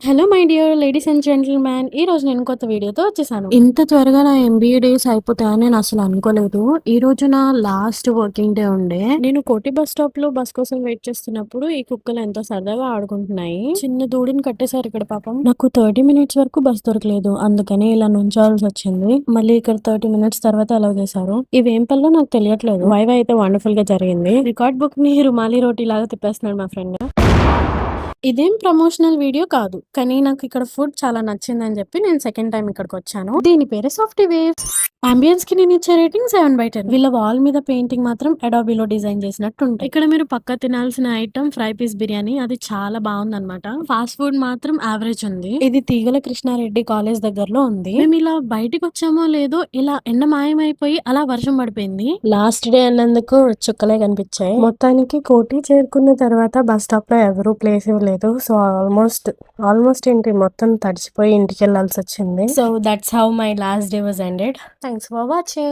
Hello my dear ladies and gentlemen. ఈరోజు నేను కొత్త వీడియోతో వచ్చేసాను. ఇంత త్వరగా నా ఎంబీఏ డేస్ అయిపోతాయని నేను అసలు అనుకోలేదు. ఈరోజు నా లాస్ట్ వర్కింగ్ డే ఉండే. నేను కోటి బస్ స్టాప్‌లో బస్ కోసం వెయిట్ చేస్తున్నప్పుడు ఈ కుక్కలు ఎంతో సరదాగా ఆడుకుంటున్నాయి. చిన్న దూడిని కట్టేశారు ఇక్కడ పాపం. నాకు 30 మినిట్స్ వరకు బస్ దొరకలేదు. అందుకని ఇలా నుంచోవాల్సి వచ్చింది. మళ్ళీ ఇక్కడ 30 మినిట్స్ తర్వాత అలౌ చేశారు. ఇవేం పనులో నాకు తెలియట్లేదు. వైవా అయితే వండర్ఫుల్ గా జరిగింది. రికార్డ్ బుక్ ని రుమాలి రోటీ లాగా తిప్పేస్తున్నాడు మా ఫ్రెండ్. ఇదేం ప్రమోషనల్ వీడియో కాదు. కానీ నాకు ఇక్కడ ఫుడ్ చాలా నచ్చిందని చెప్పి నేను సెకండ్ టైం ఇక్కడికి వచ్చాను. దీని పేరే సాఫ్టీ వేవ్స్. అంబియన్స్ కి నేను ఇచ్చే రేటింగ్ 7/10. వీళ్ళ వాల్ మీద పెయింటింగ్ మాత్రం అడాబీలో డిజైన్ చేసినట్టు ఉంటాయి. ఇక్కడ మీరు పక్క తినాల్సిన ఐటమ్ ఫ్రై పీస్ బిర్యానీ. అది చాలా బాగుంది అనమాట. ఫాస్ట్ ఫుడ్ మాత్రం యావరేజ్ ఉంది. ఇది తీగల కృష్ణారెడ్డి కాలేజ్ దగ్గరలో ఉంది. మేము ఇలా బయటికి వచ్చామో లేదో ఇలా ఎండ మాయమైపోయి అలా వర్షం పడిపోయింది. లాస్ట్ డే అన్నందుకు చుక్కలే కనిపించాయి. మొత్తానికి కోటి చేరుకున్న తర్వాత బస్ స్టాప్ లో ఎవరు ప్లేస్ ఇవ్వలేదు. సో ఆల్మోస్ట్ ఏంటి మొత్తం తడిచిపోయి ఇంటికి వెళ్లాల్సి వచ్చింది. So that's how my last day was ended. Thanks for watching.